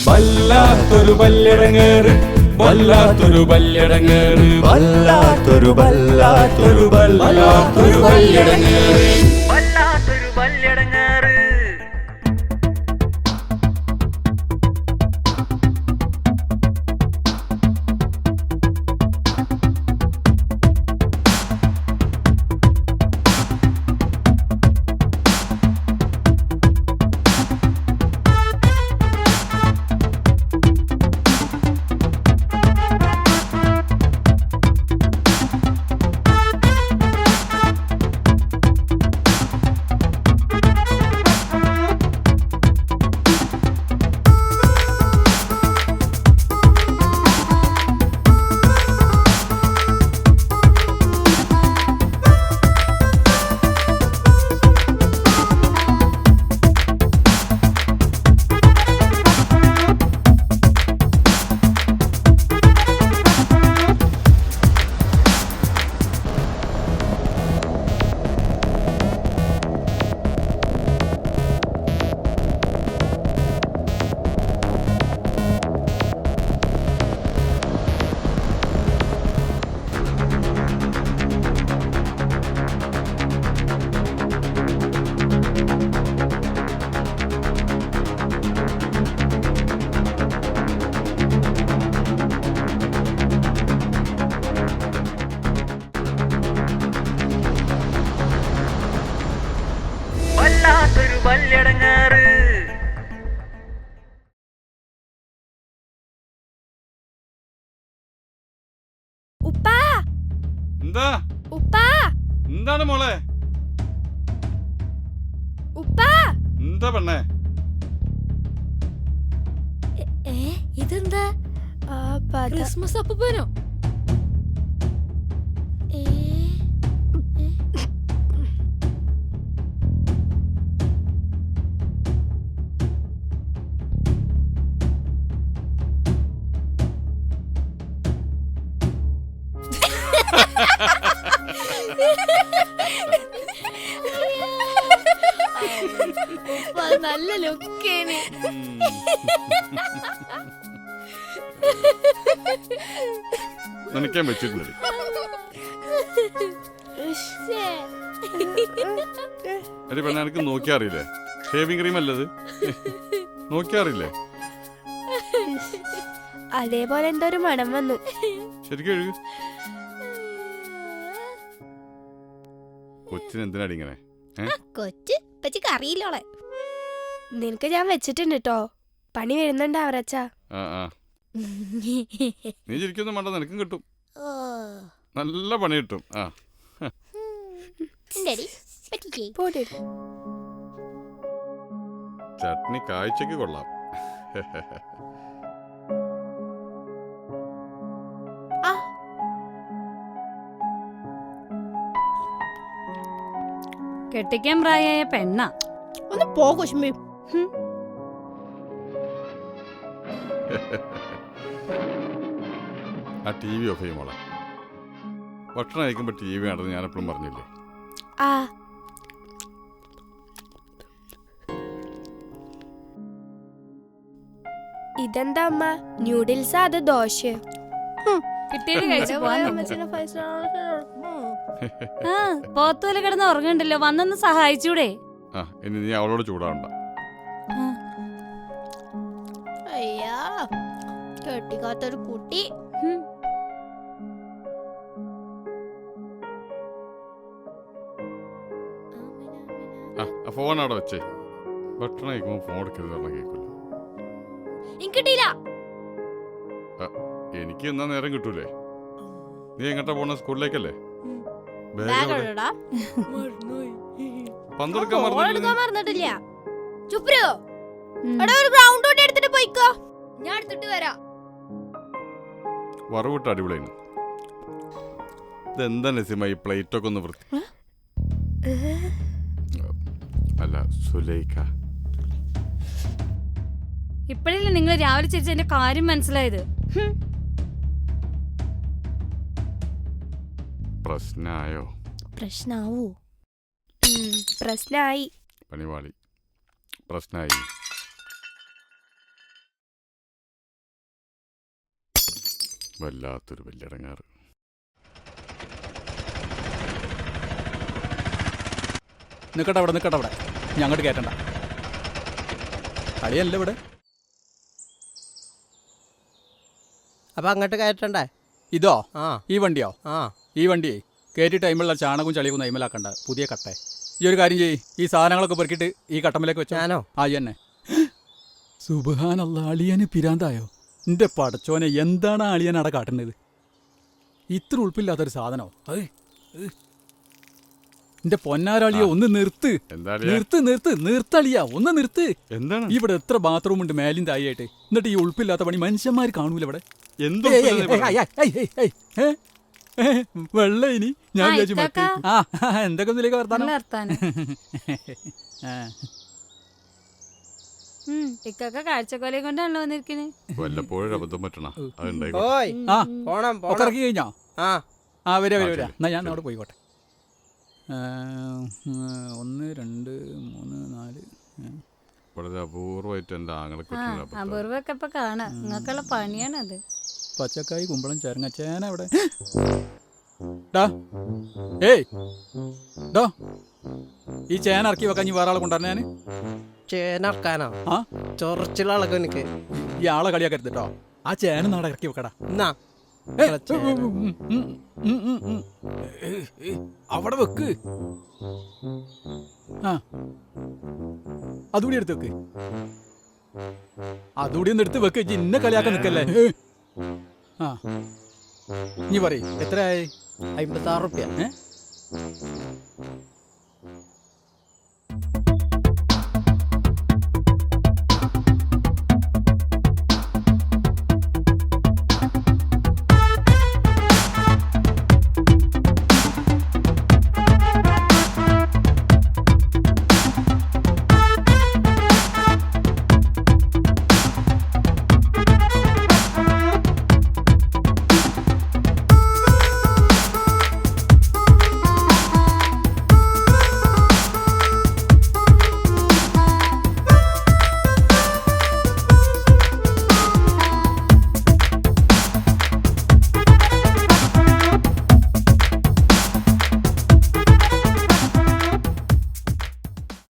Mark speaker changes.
Speaker 1: വല്ലാത്തൊരു വല്ലിടങ്ങേറ് വല്ലാത്തൊരു വല്ലിടങ്ങേറ്
Speaker 2: വല്ലാത്തൊരു വല്ലാത്തൊരു
Speaker 1: വല്ലാത്തൊരു വല്ലിടങ്ങേറ്
Speaker 3: വല്ലാത്തൊരു വല്ലിടങ്ങേറ്. വല്ലാത്തൊരു വല്ലിടങ്ങേറ്.
Speaker 4: ഉപ്പാ
Speaker 1: എന്താ
Speaker 4: ഉപ്പാ
Speaker 1: എന്താണ് മോളെ
Speaker 4: ഉപ്പാ
Speaker 1: എന്താ പെണ്ണേ
Speaker 4: ഇതെന്താ ക്രിസ്മസ് അപ്പൂപ്പനോ? നല്ല ലുക്കേന്.
Speaker 1: നനയ്ക്കാൻ വെച്ചിട്ടുണ്ട് അരി പെണ്ണ എനിക്ക് നോക്കിയാറിയില്ലേ ഷേവിംഗ് ക്രീം അല്ലത് നോക്കിയാറില്ലേ
Speaker 4: അതേപോലെ എന്തോ ഒരു മണം വന്നു.
Speaker 1: ശരിക്കും എഴുതി കൊച്ചിന് എന്തിനാടി ഇങ്ങനെ
Speaker 4: കൊച്ച് പച്ചക്ക് അറിയില്ലോളെ. നിനക്ക് ഞാൻ വെച്ചിട്ടുണ്ട് കേട്ടോ. പണി വരുന്നുണ്ട് അവരച്ച.
Speaker 1: ആ ആ നീ ശരിക്കൊന്നും വേണ്ട നിനക്കും കിട്ടും നല്ല പണി കിട്ടും ആ ചട്നി കാഴ്ചക്ക് കൊള്ളാം
Speaker 5: കെട്ടിക്കാൻ പ്രായമായ പെണ്ണ
Speaker 4: ഒന്ന് പോ കുശുമ്പി.
Speaker 1: ആ ടി വി ഓഫ് ചെയ്യും മോളെ ഭക്ഷണം കഴിക്കുമ്പോൾ ടി വി ആണെന്ന് ഞാൻ എപ്പോഴും പറഞ്ഞില്ലേ
Speaker 4: ആ ഇതെന്താ അമ്മ ന്യൂഡിൽസ് അത് ദോശ
Speaker 5: കിട്ടിയത് കഴിച്ചു പോവാൻ ആ പോത്തുപോലെ കിടന്ന് ഉറങ്ങണ്ടല്ലോ വന്നൊന്ന് സഹായിച്ചൂടെ?
Speaker 1: ആ ഇനി നീ അവളോട് ചൂടാവണ്ട
Speaker 4: അയ്യാ കെട്ടിക്കാത്തൊരു കുട്ടി.
Speaker 1: ആ ഫോൺ അവിടെ വെച്ചേ ഭക്ഷണം കഴിക്കുമ്പോൾ ഫോൺ എടുക്കരുത് പറഞ്ഞാൽ കേൾക്കില്ല
Speaker 4: കിട്ടിയില്ല.
Speaker 1: എനിക്ക് എന്നാ നേരം കിട്ടൂലേ നീ എങ്ങോട്ടാ പോണ സ്കൂളിലേക്കല്ലേ പന്തെടുക്കാൻ
Speaker 4: മറന്നിട്ടില്ല. ചുപ്രോ ഒരു ഗ്രൗണ്ട് എടുത്തിട്ട് പോയിക്കോ ഞാൻ എടുത്തിട്ട് വരാം.
Speaker 1: വറവിട്ട് അടിപൊളിയാണ് ഇതെന്താ നസീമ ഈ പ്ലേറ്റൊക്കെ ഒന്ന് വൃത്തി അല്ല സുലൈഖ
Speaker 5: ഇപ്പഴല്ലേ നിങ്ങൾ രാവിലെ ചിരിച്ചതിന്റെ കാര്യം മനസ്സിലായത്?
Speaker 1: പ്രശ്നായോ?
Speaker 4: പ്രശ്നാവൂ? പ്രശ്നായി.
Speaker 1: പണിവാളി പ്രശ്നായി. വല്ലാത്തൊരു വല്യടങ്ങാറ്.
Speaker 6: നിൽക്കട്ടെ അവിടെ ഞാൻ അങ്ങോട്ട് കയറ്റണ്ട. കളിയല്ല ഇവിടെ.
Speaker 7: അപ്പൊ അങ്ങോട്ട് കയറ്റണ്ടേ?
Speaker 6: ഇതോ?
Speaker 7: ആ
Speaker 6: ഈ വണ്ടിയോ?
Speaker 7: ആ
Speaker 6: ഈ വണ്ടിയെ കയറ്റി ടൈമിലുള്ള ചാണകവും ചളിയും നൈമലാക്കണ്ട. പുതിയ കട്ടേ. ഈ ഒരു കാര്യം ചെയ്യ്, ഈ സാധനങ്ങളൊക്കെ പെറുക്കിയിട്ട് ഈ കട്ടമ്മലേക്ക് വെച്ചോ.
Speaker 7: ഞാനോ?
Speaker 6: ആ തന്നെ. സുബ്ഹാനല്ലാ, അളിയന് പിരാന്തായോ? എന്റെ പടച്ചോനെ, എന്താണ് അളിയൻ അവിടെ കാട്ടുന്നത്? ഇത്ര ഉൾപ്പില്ലാത്തൊരു സാധനോ? എന്റെ പൊന്നാരാളിയോ, ഒന്ന് നിർത്ത്. നിർത്തളിയാ, ഒന്ന് നിർത്ത്.
Speaker 1: എന്താണ്
Speaker 6: ഇവിടെ എത്ര ബാത്റൂം ഉണ്ട് മേലും തായിട്ട്? എന്നിട്ട് ഈ ഉൾപ്പില്ലാത്ത പണി മനുഷ്യന്മാർ കാണൂല ഇവിടെ.
Speaker 1: എന്തോ
Speaker 6: വെള്ള ഇനി ഞാൻ
Speaker 5: ആ,
Speaker 6: വിചാരിച്ചു
Speaker 5: ഇത്താക്കാ.
Speaker 6: മറ്റേ. എന്തൊക്കെ ഒന്നിലേക്ക് വർത്താനം?
Speaker 5: നല്ല വർത്താനം.
Speaker 6: ആ.
Speaker 5: ഇക്കൊക്കെ കാഴ്ചക്കൊലയും കൊണ്ടാണല്ലോ വന്നിരിക്കണേ.
Speaker 1: വല്ലപ്പോഴും അബദ്ധം പറ്റണ അതുണ്ടായി.
Speaker 7: ഓയ്
Speaker 6: ആ,
Speaker 7: പോണം
Speaker 6: ഒക്കെ ഇറക്കി കഴിഞ്ഞോ?
Speaker 7: ആ
Speaker 6: ആ, വരാ
Speaker 1: ആ, ശരി.
Speaker 6: എന്നാ ഞാൻ അവിടെ പോയിക്കോട്ടെ. 1 2 3 4.
Speaker 1: വളരെ അപൂർവമായിട്ട് എന്റെ ആങ്ങളെ
Speaker 5: ആ അപൂർവൊക്കെ ഇപ്പൊ കാണാം. നിങ്ങൾക്കുള്ള പണിയാണത്.
Speaker 6: പച്ചക്കായി കുമ്പളം ചേർങ്ങ ചേന അവിടെ. ഡാ, ഏയ് ഡോ, ഈ ചേന ഇറക്കി വെക്കാൻ വേറെ ആളെ കൊണ്ടുവരണ ഞാൻ.
Speaker 7: ചേനറക്കാനോ?
Speaker 6: ആ,
Speaker 7: ചൊറച്ചിലളക്കും എനിക്ക്.
Speaker 6: ഈ ആളെ കളിയാക്കരുത് കേട്ടോ. ആ ചേന നാടെ ഇറക്കി വെക്കടാ.
Speaker 7: എന്നാ
Speaker 6: അവിടെ വെക്ക്. ആ, അതുകൂടി എടുത്ത് വെക്ക്. അതുകൂടി ഒന്ന് എടുത്ത് വെക്ക്. ഇന്നെ കളിയാക്കാൻ നിക്കല്ലേ. ആ, നീ പറയ് എത്രയായി?
Speaker 7: 56 റുപ്യ.